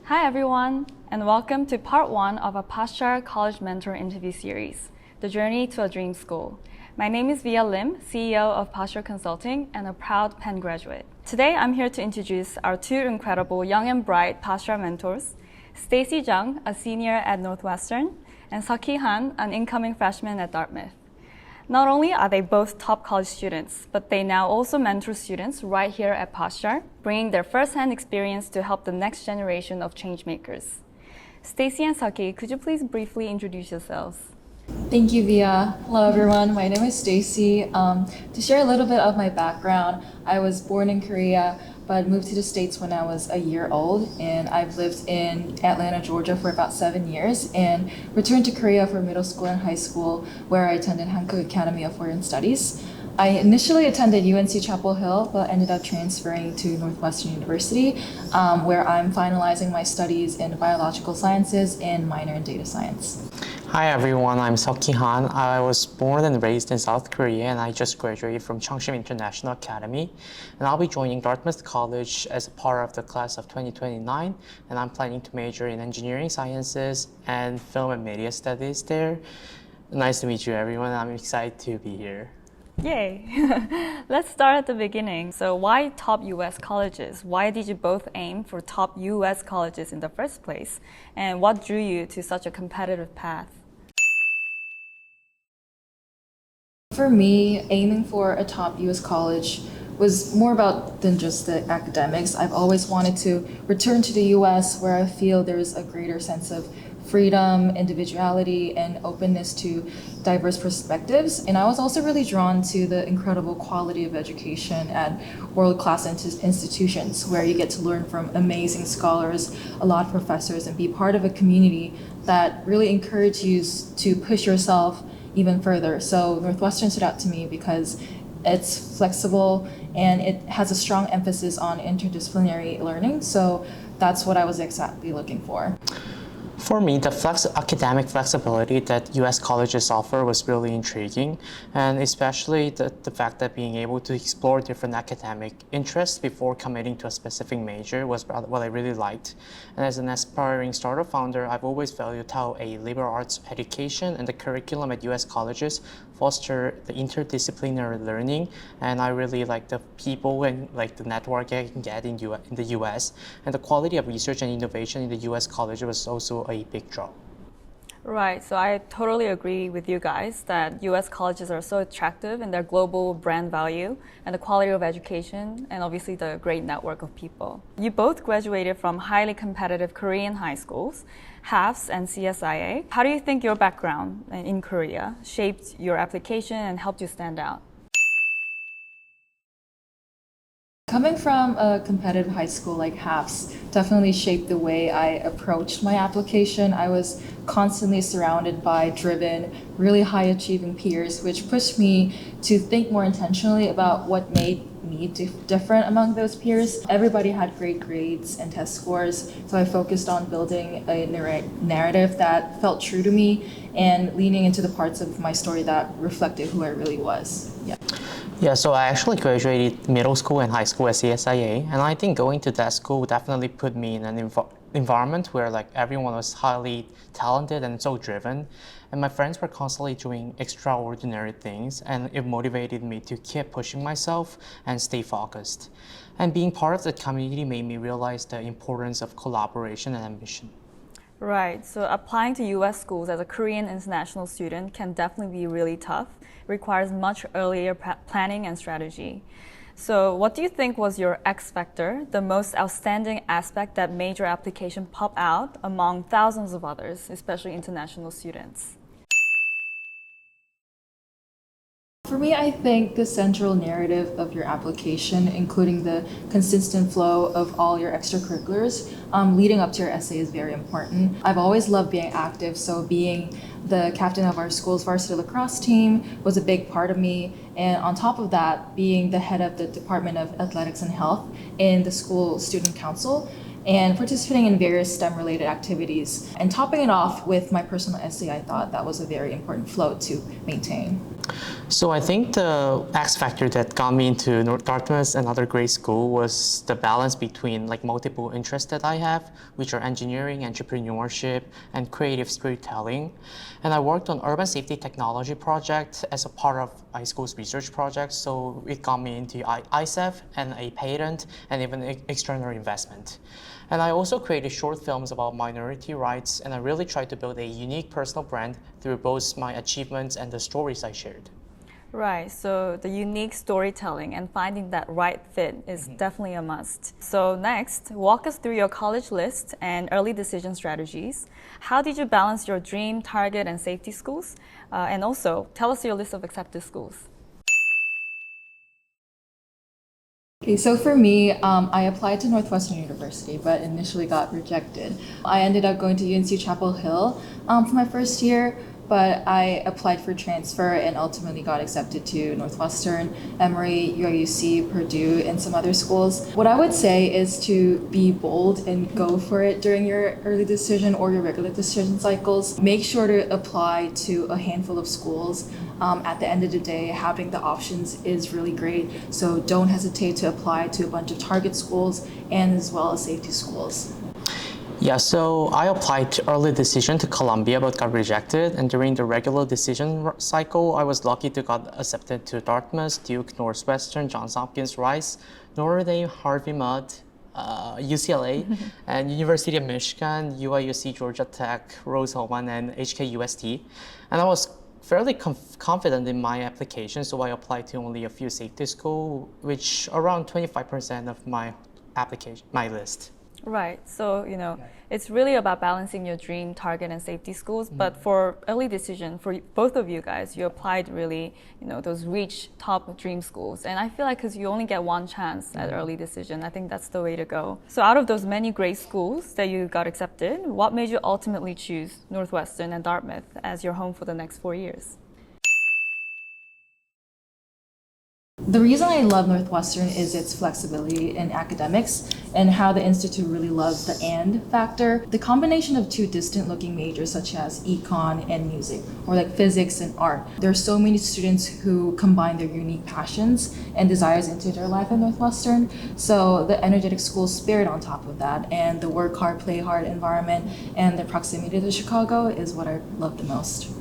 Hi everyone, and welcome to part 1 of our Paschar College Mentor interview series, The Journey to a Dream School. My name is Via Lim, CEO of Paschar Consulting and a proud Penn graduate. Today I'm here to introduce our two incredible young and bright Paschar mentors, Stacy Jung, a senior at Northwestern, and Seokhee Han, an incoming freshman at Dartmouth. Not only are they both top college students, but they now also mentor students right here at Paschar, bringing their first-hand experience to help the next generation of changemakers. Stacy and Seokhee, could you please briefly introduce yourselves? Thank you, Via. Hello, everyone. My name is Stacy. To share a little bit of my background, I was born in Korea, but moved to the States when I was a year old, and I've lived in Atlanta, Georgia for about 7 years, and returned to Korea for middle school and high school, where I attended Hankuk Academy of Foreign Studies. I initially attended UNC Chapel Hill, but ended up transferring to Northwestern University, where I'm finalizing my studies in biological sciences and minor in data science. Hi everyone, I'm Seokhee Han. I was born and raised in South Korea, and I just graduated from Cheongshim International Academy. And I'll be joining Dartmouth College as a part of the class of 2029, and I'm planning to major in engineering sciences and film and media studies there. Nice to meet you everyone. I'm excited to be here. Yay! Let's start at the beginning. So why top US colleges? Why did you both aim for top US colleges in the first place? And what drew you to such a competitive path? For me, aiming for a top US college was more about than just the academics. I've always wanted to return to the US, where I feel there's a greater sense of freedom, individuality, and openness to diverse perspectives. And I was also really drawn to the incredible quality of education at world-class institutions, where you get to learn from amazing scholars, a lot of professors, and be part of a community that really encourages you to push yourself even further. So Northwestern stood out to me because it's flexible and it has a strong emphasis on interdisciplinary learning. So that's what I was exactly looking for. For me, the academic flexibility that US colleges offer was really intriguing, and especially the fact that being able to explore different academic interests before committing to a specific major was what I really liked. And as an aspiring startup founder, I've always valued how a liberal arts education and the curriculum at US colleges foster the interdisciplinary learning, and I really like the people and like the network I can get in the US, and the quality of research and innovation in the US college was also a big draw. Right, so I totally agree with you guys that US colleges are so attractive in their global brand value and the quality of education and obviously the great network of people. You both graduated from highly competitive Korean high schools, HAFS and CSIA. How do you think your background in Korea shaped your application and helped you stand out? Coming from a competitive high school like HAFS definitely shaped the way I approached my application. I was constantly surrounded by driven, really high-achieving peers, which pushed me to think more intentionally about what made me different among those peers. Everybody had great grades and test scores, so I focused on building a narrative that felt true to me and leaning into the parts of my story that reflected who I really was. Yeah, so I actually graduated middle school and high school at CSIA, and I think going to that school definitely put me in an environment where like everyone was highly talented and so driven, and my friends were constantly doing extraordinary things, and it motivated me to keep pushing myself and stay focused. And being part of that community made me realize the importance of collaboration and ambition. Right, so applying to US schools as a Korean international student can definitely be really tough. It requires much earlier planning and strategy. So what do you think was your X factor, the most outstanding aspect that made your application pop out among thousands of others, especially international students? For me, I think the central narrative of your application, including the consistent flow of all your extracurriculars leading up to your essay, is very important. I've always loved being active, so being the captain of our school's varsity lacrosse team was a big part of me. And on top of that, being the head of the Department of Athletics and Health in the school student council, and participating in various STEM-related activities. And topping it off with my personal essay, I thought that was a very important flow to maintain. So I think the X factor that got me into Dartmouth, another great school, was the balance between like multiple interests that I have, which are engineering, entrepreneurship, and creative storytelling. And I worked on urban safety technology project as a part of my school's research project. So it got me into ISEF and a patent and even external investment. And I also created short films about minority rights, and I really tried to build a unique personal brand through both my achievements and the stories I shared. Right, so the unique storytelling and finding that right fit is definitely a must. So next, walk us through your college list and early decision strategies. How did you balance your dream, target, and safety schools? And also, tell us your list of accepted schools. Okay, so for me, I applied to Northwestern University, but initially got rejected. I ended up going to UNC Chapel Hill for my first year, but I applied for transfer and ultimately got accepted to Northwestern, Emory, UIUC, Purdue, and some other schools. What I would say is to be bold and go for it during your early decision or your regular decision cycles. Make sure to apply to a handful of schools. At the end of the day, having the options is really great, so don't hesitate to apply to a bunch of target schools and as well as safety schools. Yeah, so I applied to early decision to Columbia but got rejected, and during the regular decision cycle, I was lucky to got accepted to Dartmouth, Duke, Northwestern, Johns Hopkins, Rice, Notre Dame, Harvey Mudd, UCLA, and University of Michigan, UIUC, Georgia Tech, Rose-Hulman, and HKUST. And I was fairly confident in my application, so I applied to only a few safety schools, which around 25% of my application, my list. Right, so it's really about balancing your dream, target, and safety schools. But for early decision, for both of you guys, you applied really, those reach top dream schools. And I feel like because you only get one chance at early decision, I think that's the way to go. So out of those many great schools that you got accepted, what made you ultimately choose Northwestern and Dartmouth as your home for the next 4 years? The reason I love Northwestern is its flexibility in academics and how the institute really loves the and factor. The combination of two distant looking majors such as econ and music, or like physics and art. There are so many students who combine their unique passions and desires into their life at Northwestern. So the energetic school spirit on top of that, and the work hard, play hard environment, and the proximity to Chicago is what I love the most.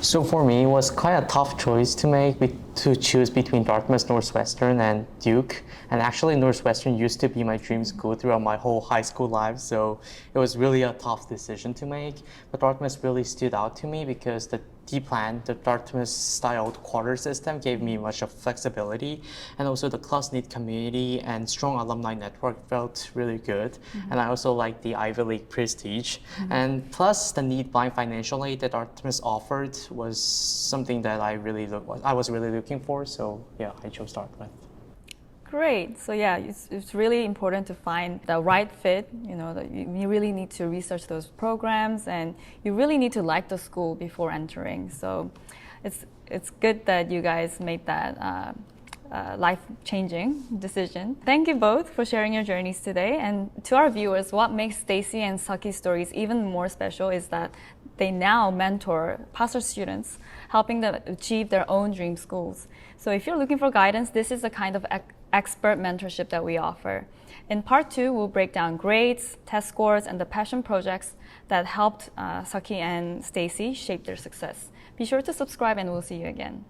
So for me, it was quite a tough choice to make, to choose between Dartmouth, Northwestern, and Duke. And actually, Northwestern used to be my dream school throughout my whole high school life, so it was really a tough decision to make. But Dartmouth really stood out to me because the D-plan, the Dartmouth-styled quarter system, gave me much of flexibility, and also the close-knit community and strong alumni network felt really good. And I also liked the Ivy League prestige. And plus, the need-blind financial aid that Dartmouth offered was something that I was really looking for. So yeah, I chose Dartmouth. Great. So yeah, it's really important to find the right fit. That you really need to research those programs, and you really need to like the school before entering. So it's good that you guys made that life-changing decision. Thank you both for sharing your journeys today. And to our viewers, what makes Stacy and Seokhee's stories even more special is that they now mentor Paschar students, helping them achieve their own dream schools. So if you're looking for guidance, this is the kind of expert mentorship that we offer. In part 2, we'll break down grades, test scores, and the passion projects that helped Seokhee and Stacy shape their success. Be sure to subscribe, and we'll see you again.